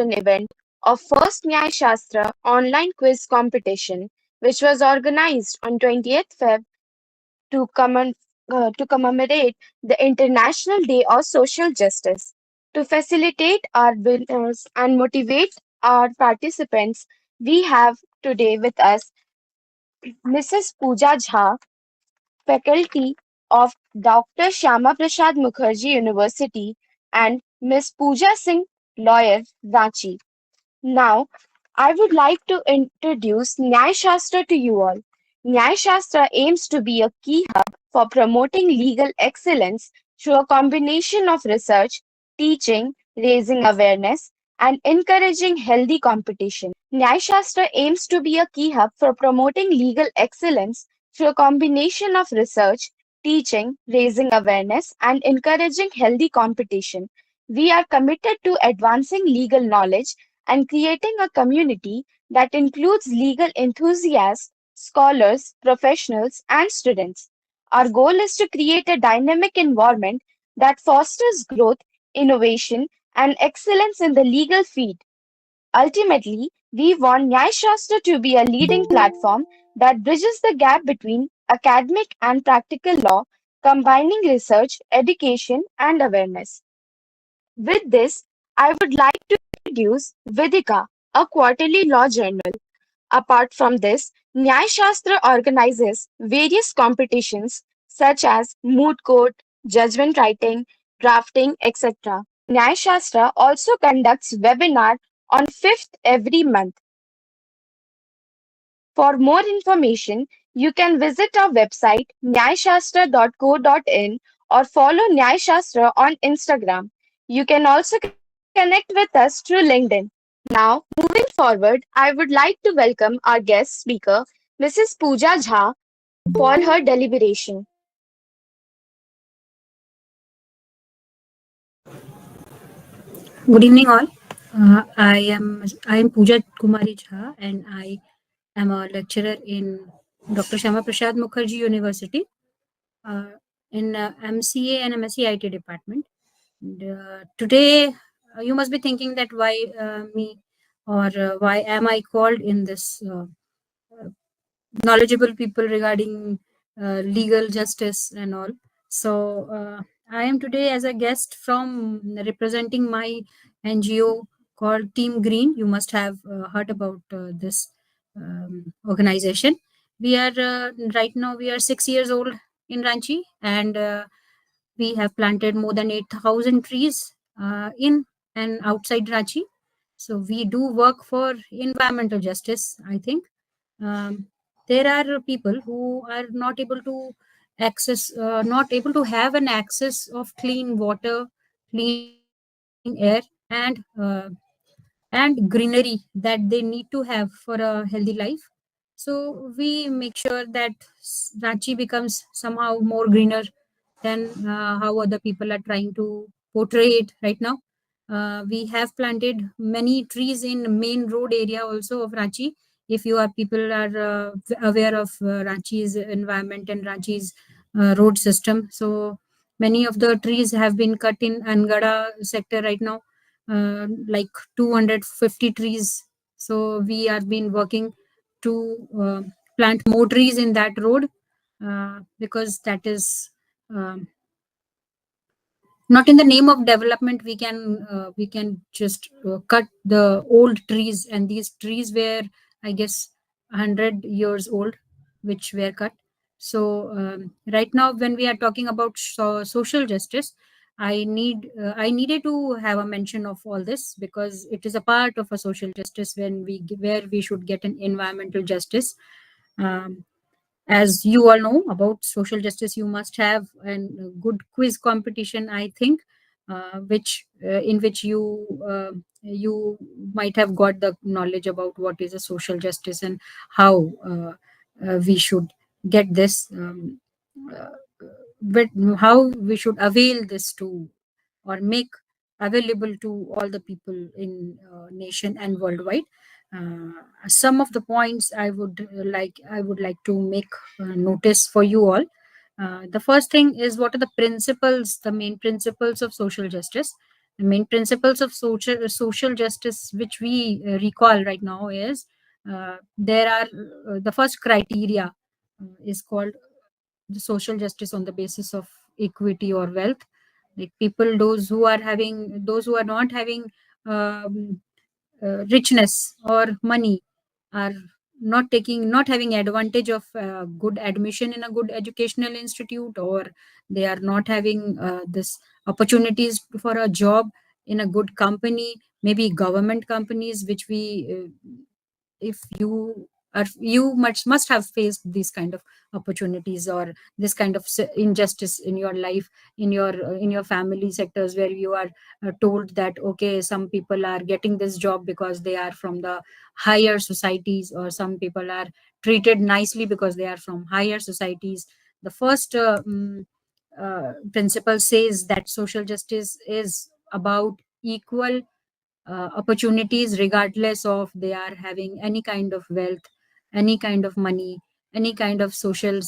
participation event of first Nyaya Shastra online quiz competition, which was organized on 20th Feb to, to commemorate the International Day of Social Justice. To facilitate our winners and motivate our participants, we have today with us Mrs. Pooja Jha, faculty of Dr. Shyama Prasad Mukherjee University, and Ms. Pooja Singh, lawyer, Ranchi. Now, I would like to introduce Nyaya Shastra to you all. Nyaya Shastra aims to be a key hub for promoting legal excellence through a combination of research, teaching, raising awareness, and encouraging healthy competition. Nyaya Shastra aims to be a key hub for promoting legal excellence through a combination of research, teaching, raising awareness, and encouraging healthy competition. We are committed to advancing legal knowledge and creating a community that includes legal enthusiasts, scholars, professionals, and students. Our goal is to create a dynamic environment that fosters growth, innovation, and excellence in the legal field. Ultimately, we want Nyaya Shastra to be a leading platform that bridges the gap between academic and practical law, combining research, education, and awareness. With this, I would like to introduce Vidika, a quarterly law journal. Apart from this, Nyaya Shastra organizes various competitions such as moot court, judgment writing, drafting, etc. Nyaya Shastra also conducts webinar on 5th every month. For more information, you can visit our website nyayashastra.co.in or follow Nyaya Shastra on Instagram. You can also connect with us through LinkedIn. Now, moving forward, I would like to welcome our guest speaker, Mrs. Pooja Jha, for her deliberation. Good evening, all. I am Pooja Kumari Jha, and I am a lecturer in Dr. Shama Prasad Mukherjee University uh, in MCA and MSc IT department. And, today, you must be thinking that why me or why am I called in this knowledgeable people regarding legal justice and all. So I am today as a guest from representing my NGO called Team Green. You must have heard about this organization. We are right now we are 6 years old in Ranchi, and we have planted more than 8,000 trees in and outside Ranchi. So we do work for environmental justice, I think. um, there are people who are not able to have an access of clean water, clean air, and greenery that they need to have for a healthy life. So we make sure that Ranchi becomes somehow more greener than how other people are trying to portray it right now. We have planted many trees in main road area also of Ranchi. If you are people are aware of Ranchi's environment and Ranchi's road system, so many of the trees have been cut in Angada sector right now, like 250 trees. So we have been working to plant more trees in that road, because that is um, not in the name of development. We can just cut the old trees, and these trees were, I guess, 100 years old, which were cut. So right now when we are talking about social justice, I needed to have a mention of all this, because it is a part of a social justice where we should get an environmental justice. um, as you all know about social justice, you must have a good quiz competition, I think, which in which you might have got the knowledge about what is a social justice and how we should get this, uh, but how we should avail this to, or make available to all the people in nation and worldwide. uh, some of the points I would like to make notice for you all. The first thing is, what are the principles, the main principles of social justice? The main principles of social justice which we recall right now is, there are the first criteria is called the social justice on the basis of equity or wealth. Like people, those who are not having um, richness or money, are not having advantage of good admission in a good educational institute, or they are not having this opportunities for a job in a good company, maybe government companies, which we if you are, you must have faced these kind of opportunities, or this kind of injustice in your life, in your family sectors, where you are told that okay, some people are getting this job because they are from the higher societies, or some people are treated nicely because they are from higher societies. The first principle says that social justice is about equal opportunities, regardless of they are having any kind of wealth, any kind of money, any kind of social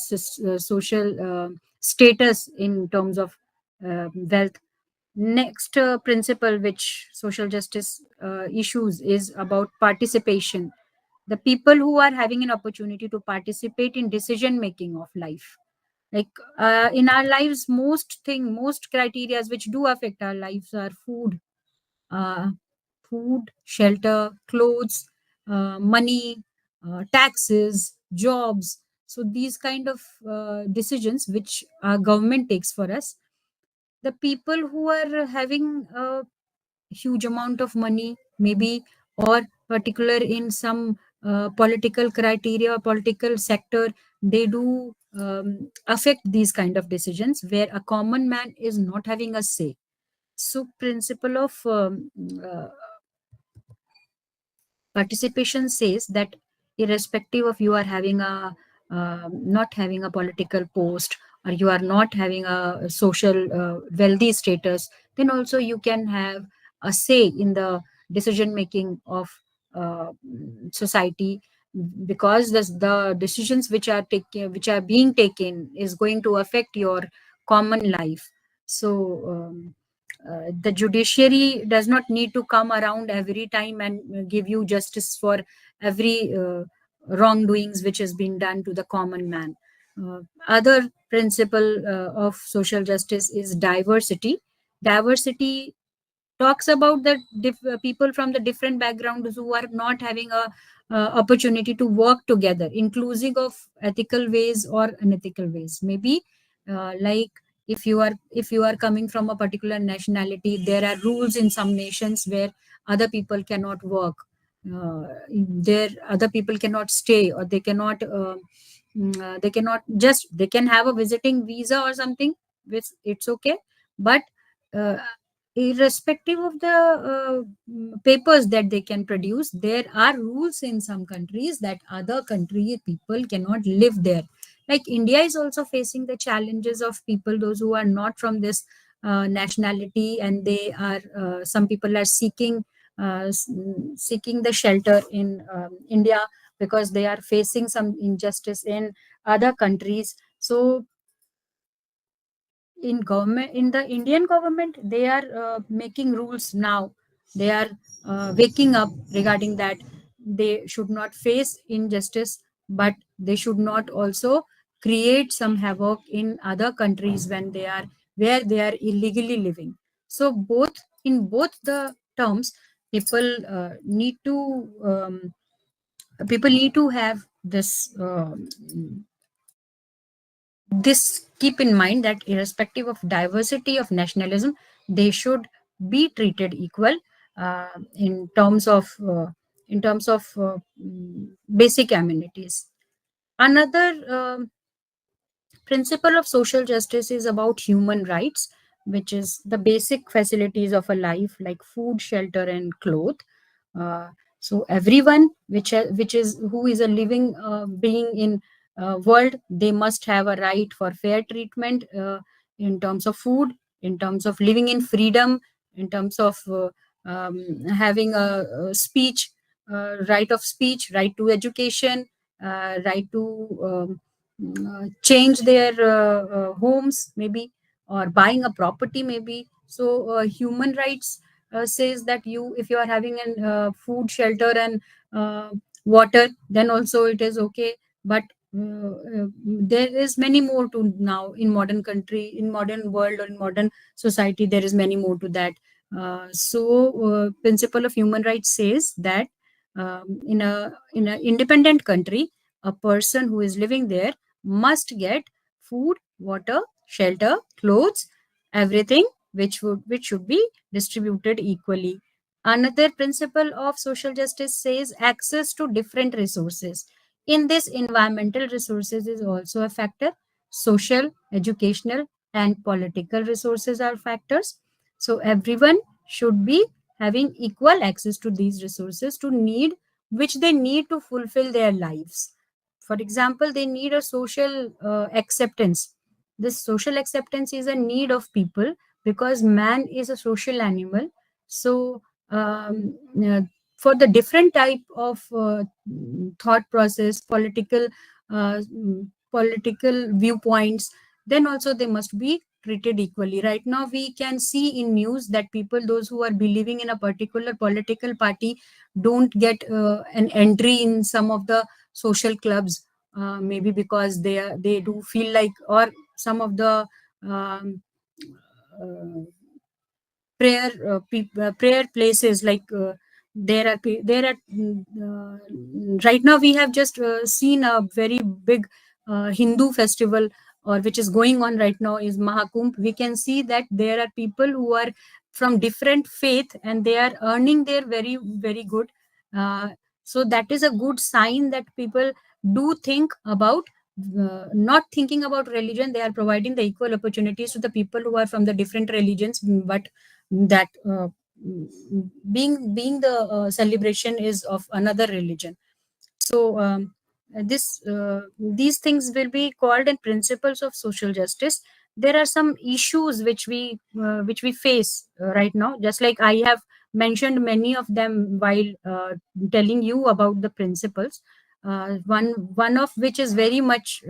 status in terms of wealth. Next principle which social justice issues is about participation. The people who are having an opportunity to participate in decision making of life, like in our lives, most criterias which do affect our lives are uh, food, shelter, clothes, money, taxes, jobs. So these kind of decisions which our government takes for us, the people who are having a huge amount of money, maybe, or particular in some political criteria or political sector, they do affect these kind of decisions where a common man is not having a say. So principle of uh, participation says that irrespective of you are having a not having a political post, or you are not having a social wealthy status, then also you can have a say in the decision making of society, because the decisions which are being taken is going to affect your common life. So the judiciary does not need to come around every time and give you justice for every wrongdoings which has been done to the common man. Other principle of social justice is diversity. Diversity talks about the people from the different backgrounds who are not having a opportunity to work together, inclusive of ethical ways or unethical ways. Maybe like if you are coming from a particular nationality, there are rules in some nations where other people cannot work, there other people cannot stay, or they cannot they cannot just, they can have a visiting visa or something, which it's okay. But uh, irrespective of the papers that they can produce, there are rules in some countries that other country people cannot live there. Like India is also facing the challenges of people, those who are not from this nationality, and they are some people are seeking the shelter in India, because they are facing some injustice in other countries. So in government, in the Indian government, they are making rules now. They are waking up regarding that they should not face injustice, but they should not also create some havoc in other countries when they are where they are illegally living. So both, in both the terms, people need to people need to have this keep in mind that irrespective of diversity of nationalism, they should be treated equal in terms of basic amenities. Another principle of social justice is about human rights, which is the basic facilities of a life like food, shelter, and cloth. uh, so everyone which is who is a living being in world, they must have a right for fair treatment in terms of food, in terms of living in freedom, in terms of having a speech, right of speech, right to education, right to change their homes maybe, or buying a property maybe. So human rights says that you, if you are having an food, shelter, and uh, water, then also it is okay. But there is many more to now in modern country, in modern world, or in modern society. There is many more to that. Principle of human rights says that in a independent country, a person who is living there must get food, water, shelter, clothes, everything, which should be distributed equally. Another principle of social justice says access to different resources. In this, environmental resources is also a factor. Social, educational, and political resources are factors. So everyone should be having equal access to these resources to need which they need to fulfill their lives. For example, they need a social acceptance. This social acceptance is a need of people because man is a social animal. So uh, for the different type of thought process, political viewpoints, then also they must be treated equally. Right now we can see in news that people, those who are believing in a particular political party, don't get an entry in some of the social clubs, maybe because they do feel like, or some of the um, uh, prayer places, like there are right now we have just seen a very big Hindu festival, or which is going on right now, is Mahakumbh. We can see that there are people who are from different faith, and they are earning their very very good. uh, so that is a good sign that people do think about, not thinking about religion. They are providing the equal opportunities to the people who are from the different religions, but that being the celebration is of another religion. So this these things will be called in principles of social justice. There are some issues which we face right now, just like I have mentioned many of them while telling you about the principles. One of which is very much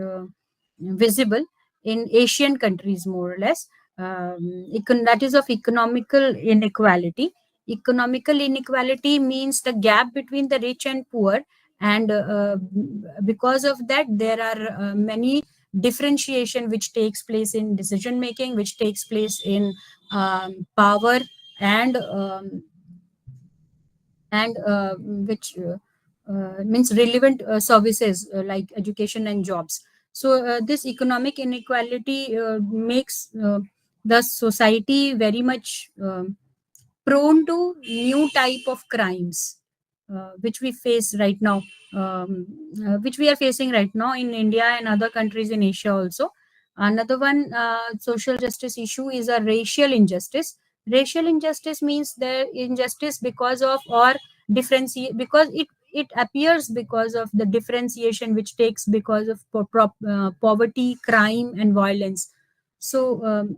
visible in Asian countries, more or less. That is of economical inequality. Economical inequality means the gap between the rich and poor, and because of that there are many differentiation which takes place in decision making, which takes place in power, and which means relevant services like education and jobs. So this economic inequality makes the society very much prone to new type of crimes, which we face right now, which we are facing right now in India and other countries in Asia also. Another one social justice issue is a racial injustice. Racial injustice means the injustice because of, or differentiate, because it appears because of the differentiation which takes because of poverty, crime, and violence. So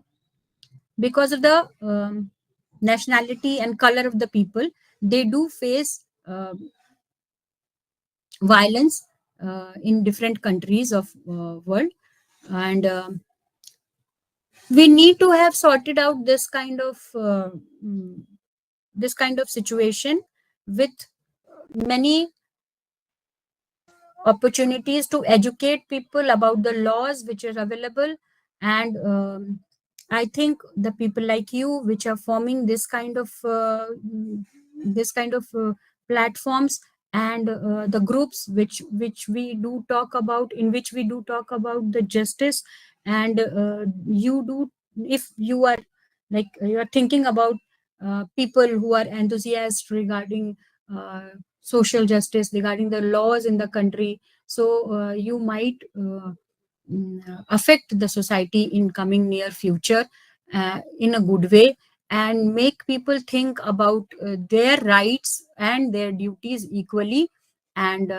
because of the nationality and color of the people, they do face violence in different countries of world. And we need to have sorted out mm, this kind of situation with many opportunities to educate people about the laws which are available. And I think the people like you which are forming this kind of platforms, and the groups which we do talk about, in which we do talk about the justice. And you do, if you are like you are thinking about people who are enthusiastic regarding social justice, regarding the laws in the country, so you might affect the society in coming near future in a good way, and make people think about their rights and their duties equally, and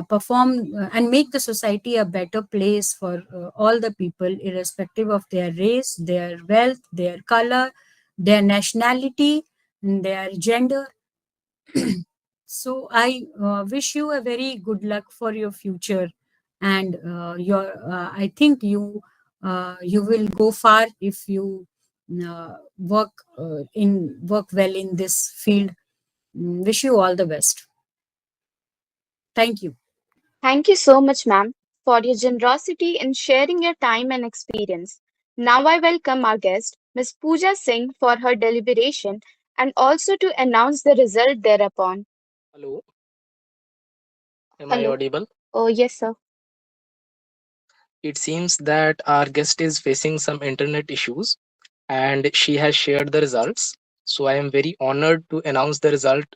perform and make the society a better place for all the people, irrespective of their race, their wealth, their color, their nationality, their gender. So I wish you a very good luck for your future, and your I think you will go far if you work well in this field. Wish you all the best. Thank you. Thank you so much, ma'am, for your generosity in sharing your time and experience. Now I welcome our guest, Ms. Pooja Singh, for her deliberation and also to announce the result thereupon. Hello, am I Hello. audible? Oh, yes, sir. It seems that our guest is facing some internet issues and she has shared the results. So I am very honored to announce the result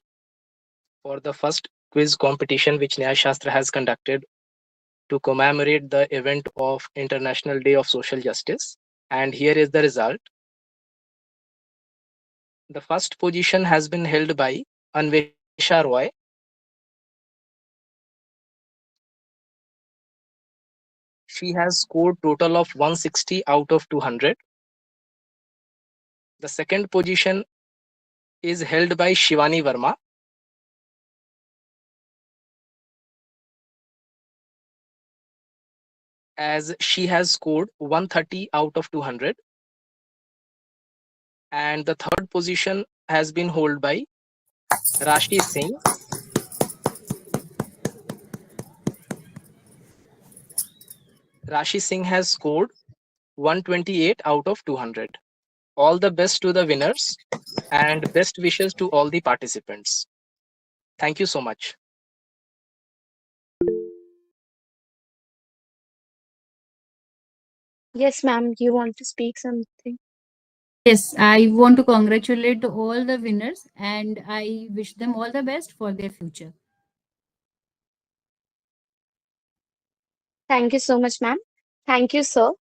for the first quiz competition which Nyaya Shastra has conducted to commemorate the event of International Day of Social Justice. And here is the result. The first position has been held by Anvesha Roy. She has scored total of 160 out of 200. The second position is held by Shivani Verma as she has scored 130 out of 200. And the third position has been held by Rashi Singh. Rashi Singh has scored 128 out of 200. All the best to the winners and best wishes to all the participants. Thank you so much. Yes, ma'am, you want to speak something? Yes, I want to congratulate all the winners and I wish them all the best for their future. Thank you so much, ma'am. Thank you, sir.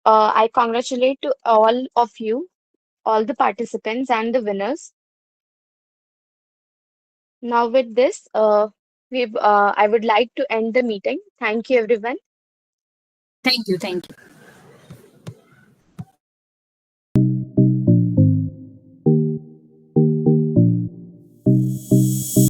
I congratulate to all of you, all the participants and the winners. Now, with this, I would like to end the meeting. Thank you, everyone. Thank you. Thank you.